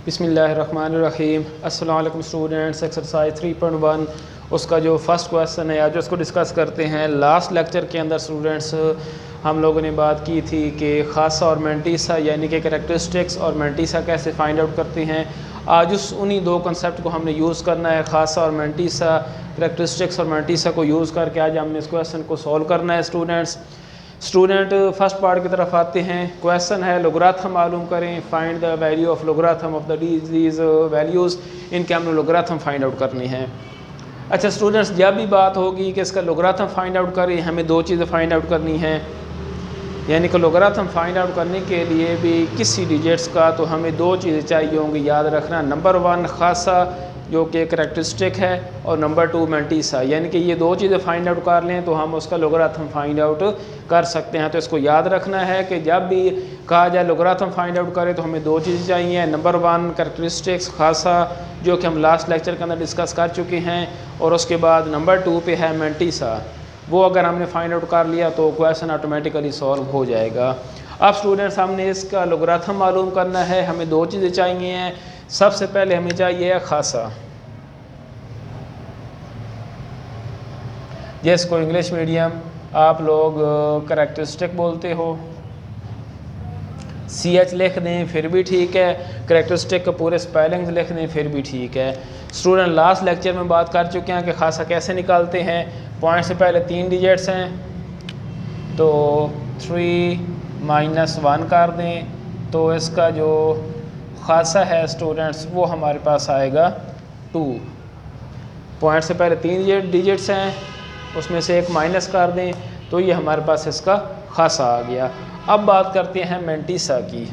बिस्मिल्लाहिर्रहमानिर्रहीम। अस्सलाम वालेकुम स्टूडेंट्स। एक्सरसाइज 3.1 उसका जो फर्स्ट क्वेश्चन है आज उसको डिस्कस करते हैं। लास्ट लेक्चर के अंदर स्टूडेंट्स हम लोगों ने बात की थी कि खासा और मेंटीसा यानी कि कैरेक्टरिस्टिक्स और मेंटीसा कैसे फाइंड आउट करते हैं। आज उन्हीं दो कंसेप्ट को हमने यूज़ करना है, खासा और मेंटीसा, कैरेक्टरिस्टिक्स और मेंटीसा को यूज़ करके आज हमने इस क्वेश्चन को सॉल्व करना है। स्टूडेंट फर्स्ट पार्ट की तरफ आते हैं। क्वेश्चन है लोगराथम मालूम करें, find the value of logarithm of the these values. इनके हमने लोगराथम फाइंड आउट करनी है। अच्छा स्टूडेंट्स, जब भी बात होगी कि इसका लोगराथम फाइंड आउट करें, हमें दो चीज़ें फाइंड आउट करनी है। यानी कि लोगराथम फाइंड आउट करने के लिए भी किसी डिजिट्स का तो हमें दो चीज़ें चाहिए होंगी, याद रखना। नंबर 1 खासा जो कि कैरेक्टरिस्टिक है, और नंबर 2 मेंटीसा। यानी कि ये दो चीज़ें फाइंड आउट कर लें तो हम उसका लोगराथम फाइंड आउट कर सकते हैं। तो इसको याद रखना है कि जब भी कहा जाए लोगराथम फाइंड आउट करें तो हमें दो चीज़ें चाहिए। नंबर 1 कैरेक्टरिस्टिक्स खासा, जो कि हम लास्ट लेक्चर के अंदर डिस्कस कर चुके हैं, और उसके बाद नंबर 2 पे है मेंटीसा। वो अगर हमने फाइंड आउट कर लिया तो क्वेश्चन ऑटोमेटिकली सॉल्व हो जाएगा। अब स्टूडेंट्स हमने इसका लोगराथम मालूम करना है। हमें दो चीज़ें चाहिए हैं। सबसे पहले हमें चाहिए खासा, जिसको इंग्लिश मीडियम आप लोग कैरेक्टरिस्टिक बोलते हो। CH लिख दें फिर भी ठीक है, कैरेक्टरिस्टिक के पूरे स्पेलिंग्स लिख दें फिर भी ठीक है। स्टूडेंट लास्ट लेक्चर में बात कर चुके हैं कि खासा कैसे निकालते हैं। पॉइंट से पहले 3 डिजिट्स हैं तो 3 - 1 कर दें, तो इसका जो खासा है स्टूडेंट्स वो हमारे पास आएगा 2। पॉइंट से पहले 3 डिजिट्स हैं, उसमें से एक माइनस कर दें तो ये हमारे पास इसका खासा आ गया। अब बात करते हैं मेंटीसा की।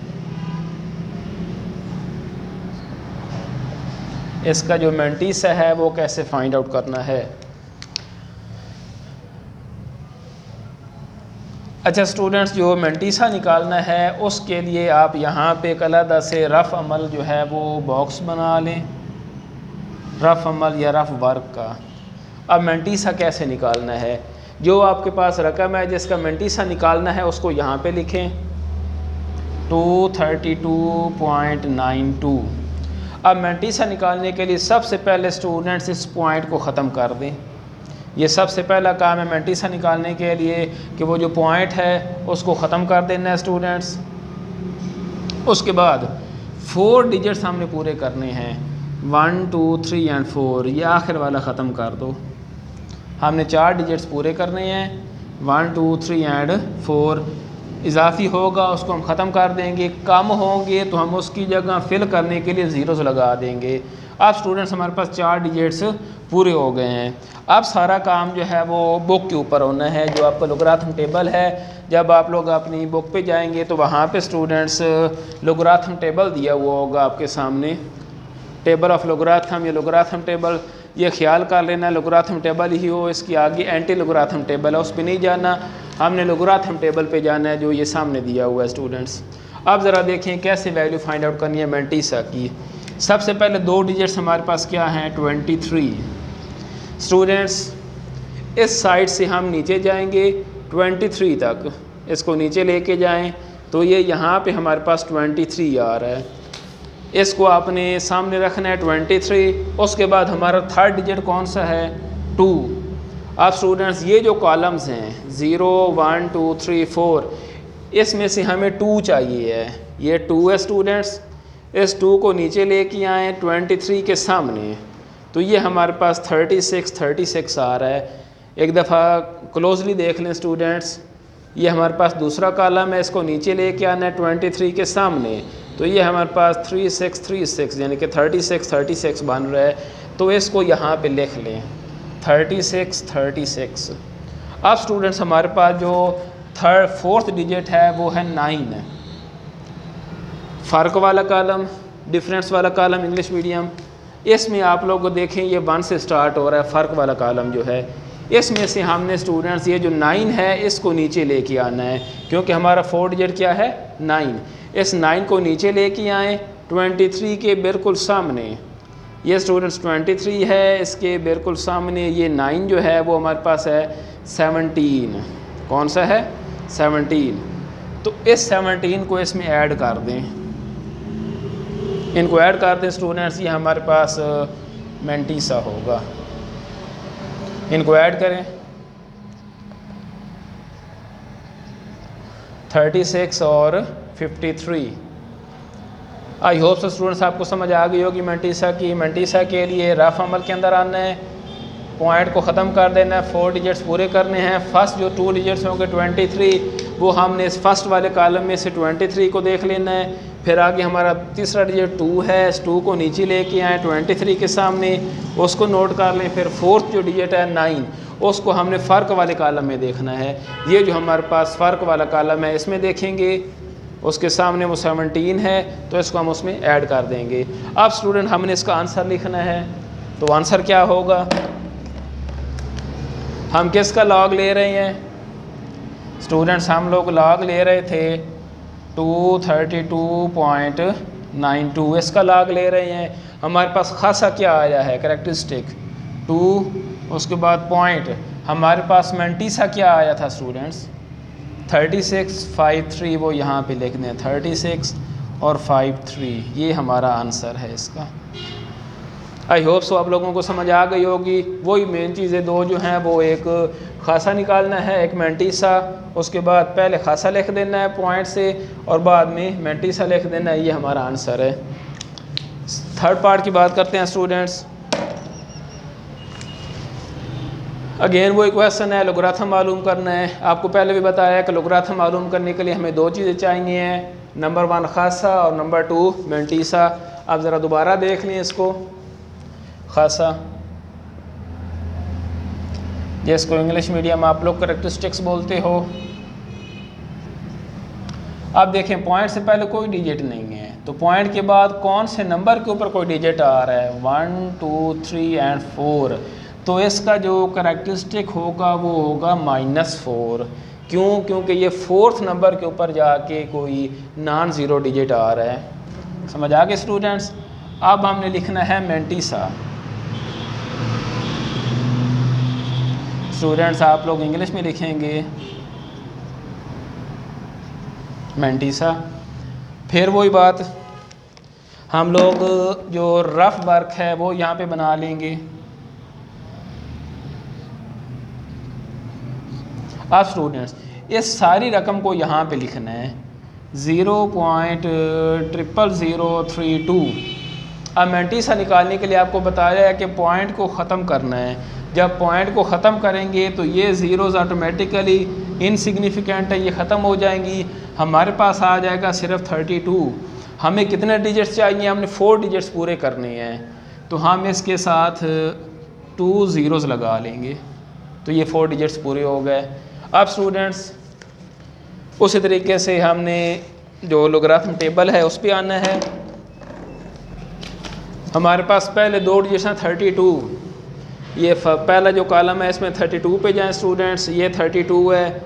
इसका जो मेंटीसा है वो कैसे फाइंड आउट करना है। अच्छा स्टूडेंट्स, जो मेंटीसा निकालना है उसके लिए आप यहाँ पे एक अलग से रफ़ अमल जो है वो बॉक्स बना लें, रफ़ अमल या रफ़ वर्क का। अब मेंटीसा कैसे निकालना है, जो आपके पास रकम है जिसका मेंटीसा निकालना है उसको यहाँ पे लिखें 232.92। अब मेंटीसा निकालने के लिए सबसे पहले स्टूडेंट्स इस पॉइंट को ख़त्म कर दें। ये सबसे पहला काम है मेंटीसा निकालने के लिए कि वो जो पॉइंट है उसको ख़त्म कर देना है स्टूडेंट्स। उसके बाद 4 डिजिट्स हमने पूरे करने हैं, 1 2 3 और 4। ये आखिर वाला ख़त्म कर दो। हमने 4 डिजिट्स पूरे करने हैं, 1 2 3 और 4। इजाफी होगा उसको हम ख़त्म कर देंगे, कम होंगे तो हम उसकी जगह फिल करने के लिए ज़ीरोज़ लगा देंगे। अब स्टूडेंट्स हमारे पास 4 डिजिट्स पूरे हो गए हैं। अब सारा काम जो है वो बुक के ऊपर होना है। जो आपका लोगराथम टेबल है, जब आप लोग अपनी बुक पे जाएंगे तो वहाँ पे स्टूडेंट्स लोगराथम टेबल दिया हुआ होगा आपके सामने, टेबल ऑफ लोगराथम या लोगराथम टेबल। ये ख्याल कर लेना लोगराथम टेबल ही हो, इसकी आगे एंटी लोगराथम टेबल है, उस पर नहीं जाना, हमने लोगराथम टेबल पे जाना है जो ये सामने दिया हुआ है स्टूडेंट्स। अब ज़रा देखें कैसे वैल्यू फाइंड आउट करनी है मेंटीसा की। सबसे पहले 2 डिजिट्स हमारे पास क्या हैं, 23। स्टूडेंट्स इस साइड से हम नीचे जाएंगे 23 तक, इसको नीचे लेके जाएं तो ये यहाँ पे हमारे पास 23 आ रहा है। इसको आपने सामने रखना है 23। उसके बाद हमारा थर्ड डिजिट कौन सा है, 2। अब स्टूडेंट्स ये जो कॉलम्स हैं 0 1 2 3 4, इसमें से हमें 2 चाहिए है। ये 2 है स्टूडेंट्स, इस 2 को नीचे लेके आए 23 के सामने, तो ये हमारे पास 36 आ रहा है। एक दफ़ा क्लोजली देख लें स्टूडेंट्स, ये हमारे पास दूसरा कॉलम है, इसको नीचे लेके आना है 23 के सामने, तो ये हमारे पास 36 यानी कि 36 बन रहा है। तो इसको यहाँ पे लिख लें 36। अब स्टूडेंट्स हमारे पास जो फोर्थ डिजिट है वो है 9। फ़र्क वाला कॉलम, डिफरेंस वाला कॉलम इंग्लिश मीडियम, इसमें आप लोग देखें ये 1 से स्टार्ट हो रहा है। फ़र्क वाला कॉलम जो है इसमें से हमने स्टूडेंट्स ये जो 9 है इसको नीचे लेके आना है, क्योंकि हमारा 4 डिजिट क्या है 9। इस 9 को नीचे लेके आएँ 23 के बिल्कुल सामने। ये स्टूडेंट्स 23 है, इसके बिल्कुल सामने ये 9 जो है वो हमारे पास है 17। कौन सा है 17। तो इस 17 को इसमें ऐड कर दें। इनको ऐड कर दें स्टूडेंट्स, ये हमारे पास मेंटीसा होगा। इनको ऐड करें 36 और 53। आई होप सो स्टूडेंट्स आपको समझ आ गई होगी मेंटीसा की। मेंटीसा के लिए रफ अमल के अंदर आना है, पॉइंट को ख़त्म कर देना है, 4 डिजिट्स पूरे करने हैं। फर्स्ट जो 2 डिजिट्स होंगे 23, वो हमने इस फर्स्ट वाले कॉलम में से 23 को देख लेना है। फिर आगे हमारा तीसरा डिजिट 2 है, इस 2 को नीचे लेके आए 23 के सामने, उसको नोट कर लें। फिर फोर्थ जो डिजिट है 9, उसको हमने फ़र्क वाले कॉलम में देखना है। ये जो हमारे पास फ़र्क वाला कॉलम है इसमें देखेंगे, उसके सामने वो 17 है, तो इसको हम उसमें ऐड कर देंगे। अब स्टूडेंट हमने इसका आंसर लिखना है, तो आंसर क्या होगा? हम किसका लॉग ले रहे हैं स्टूडेंट्स? हम लोग लॉग ले रहे थे 232.92, इसका लॉग ले रहे हैं। हमारे पास खासा क्या आया है? कैरेक्टरिस्टिक 2, उसके बाद पॉइंट। हमारे पास मेंटीसा क्या आया था स्टूडेंट्स? 3653, वो यहाँ पे लिख दें 36 और 53, ये हमारा आंसर है इसका। आई होप सो आप लोगों को समझ आ गई होगी। वही मेन चीज़ें दो जो हैं, वो एक खासा निकालना है, एक मेंटीसा, उसके बाद पहले खासा लिख देना है पॉइंट से और बाद में मेंटीसा लिख देना है, ये हमारा आंसर है। थर्ड पार्ट की बात करते हैं स्टूडेंट्स। अगेन वही क्वेश्चन है, लोगराथम मालूम करना है। आपको पहले भी बताया कि लोगराथम मालूम करने के लिए हमें 2 चीज़ें चाहिए हैं, नंबर 1 खासा और नंबर 2 मेंटीसा। आप ज़रा दोबारा देख लें इसको। खासा, जिसको इंग्लिश मीडियम आप लोग कैरेक्टरिस्टिक्स बोलते हो। अब देखें पॉइंट से पहले कोई डिजिट नहीं है, तो पॉइंट के बाद कौन से नंबर के ऊपर कोई डिजिट आ रहा है? 1, 2, 3 एंड 4। तो इसका जो कैरेक्टरिस्टिक होगा वो होगा -4। क्यों? क्योंकि ये 4th नंबर के ऊपर जाके कोई नॉन ज़ीरो डिजिट आ रहा है। समझ आ गए स्टूडेंट्स? अब हमने लिखना है मेंटीसा। स्टूडेंट्स आप लोग इंग्लिश में लिखेंगे मेंटीसा। फिर वही बात, हम लोग जो रफ वर्क है वो यहाँ पे बना लेंगे। अब स्टूडेंट्स इस सारी रकम को यहाँ पे लिखना है 0.00032। अब मेंटीसा निकालने के लिए आपको बताया है कि पॉइंट को ख़त्म करना है। जब पॉइंट को ख़त्म करेंगे तो ये ज़ीरोज़ ऑटोमेटिकली इनसिग्निफिकेंट है, ये ख़त्म हो जाएंगी। हमारे पास आ जाएगा सिर्फ 32। हमें कितने डिजिट्स चाहिए? हमने 4 डिजिट्स पूरे करने हैं, तो हम इसके साथ 2 ज़ीरोज़ लगा लेंगे, तो ये 4 डिजिट्स पूरे हो गए। अब स्टूडेंट्स उसी तरीके से हमने जो लोगरिथम टेबल है उस पर आना है। हमारे पास पहले 2 डिजिट्स हैं 32। ये पहला जो कॉलम है इसमें 32 पे जाएं स्टूडेंट्स, ये 32 है।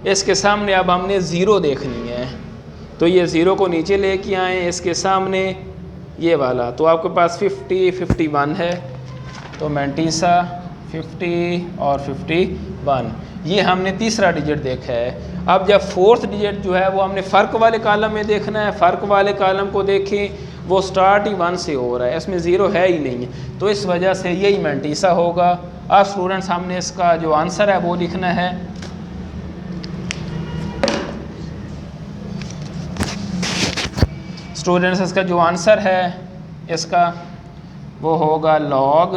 इसके सामने अब हमने ज़ीरो देखनी है, तो ये ज़ीरो को नीचे लेके आएँ, इसके सामने ये वाला, तो आपके पास 50, 51 है। तो मेंटीसा 50 और 51, ये हमने तीसरा डिजिट देखा है। अब जब 4th डिजिट जो है वो हमने फ़र्क वाले कॉलम में देखना है। फ़र्क वाले कॉलम को देखें, वो स्टार्ट ही 1 से हो रहा है, इसमें ज़ीरो है ही नहीं, तो इस वजह से यही मेंटीसा होगा। अब स्टूडेंट्स हमने इसका जो आंसर है वो लिखना है। स्टूडेंट्स इसका जो आंसर है इसका वो होगा लॉग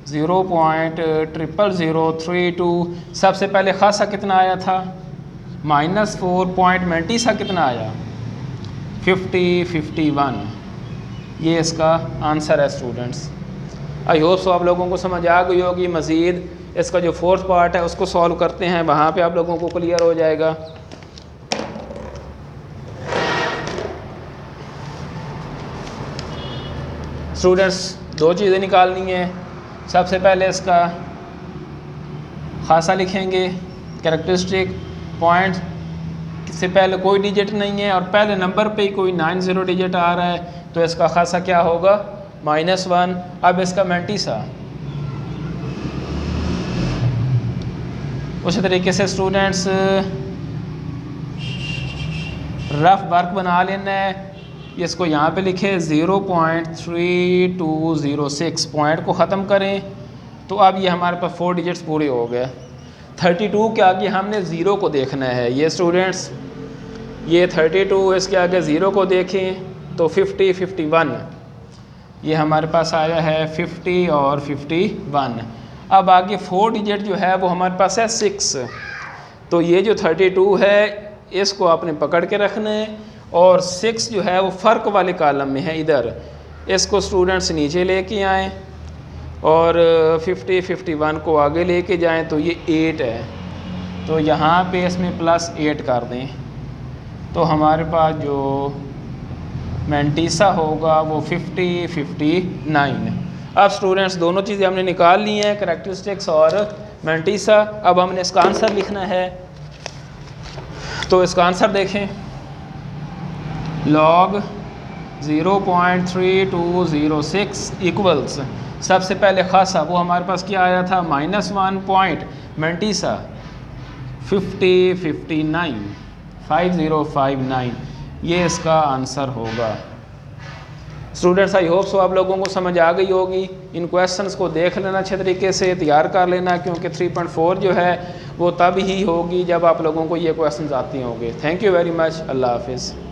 0.00032। सबसे पहले खासा कितना आया था? -4 पॉइंट। मेंटीसा कितना आया? 50, 51। ये इसका आंसर है स्टूडेंट्स। आई होप सो आप लोगों को समझ आ गई होगी। मज़ीद इसका जो 4th पार्ट है उसको सॉल्व करते हैं, वहाँ पे आप लोगों को क्लियर हो जाएगा। स्टूडेंट्स 2 चीज़ें निकालनी है। सबसे पहले इसका खासा लिखेंगे, कैरेक्टरिस्टिक। पॉइंट से पहले कोई डिजिट नहीं है और पहले नंबर पे ही कोई 90 डिजिट आ रहा है, तो इसका खासा क्या होगा? -1। अब इसका मेंटीसा उसी तरीके से स्टूडेंट्स रफ वर्क बना लेना है। इसको यहाँ पे लिखे 0.3206 पॉइंट को ख़त्म करें तो अब ये हमारे पास 4 डिजिट्स पूरे हो गए। 32 के आगे हमने ज़ीरो को देखना है। ये स्टूडेंट्स ये 32 इसके आगे ज़ीरो को देखें तो 50 51 ये हमारे पास आया है 50 और 51। अब आगे 4 डिजिट जो है वो हमारे पास है 6। तो ये जो 32 है इसको आपने पकड़ के रखना है और 6 जो है वो फ़र्क वाले कॉलम में है इधर, इसको स्टूडेंट्स नीचे लेके आएँ और 50 51 को आगे लेके जाएं तो ये 8 है। तो यहाँ पे इसमें +8 कर दें तो हमारे पास जो मैंटीसा होगा वो 50 59। अब स्टूडेंट्स दोनों चीज़ें हमने निकाल ली हैं, करैक्टरिस्टिक्स और मैंटीसा। अब हमने इसका आंसर लिखना है। तो इसका आंसर देखें, log 0.3206 इक्वल्स सबसे पहले खासा वो हमारे पास क्या आया था -1 पॉइंट, मैंटीसा 5059 ये इसका आंसर होगा। स्टूडेंट्स आई होप सो आप लोगों को समझ आ गई होगी। इन क्वेश्चंस को देख लेना, अच्छे तरीके से तैयार कर लेना, क्योंकि 3.4 जो है वो तब ही होगी जब आप लोगों को ये क्वेश्चंस आते होंगे। Thank you very much. अल्लाह हाफिज़।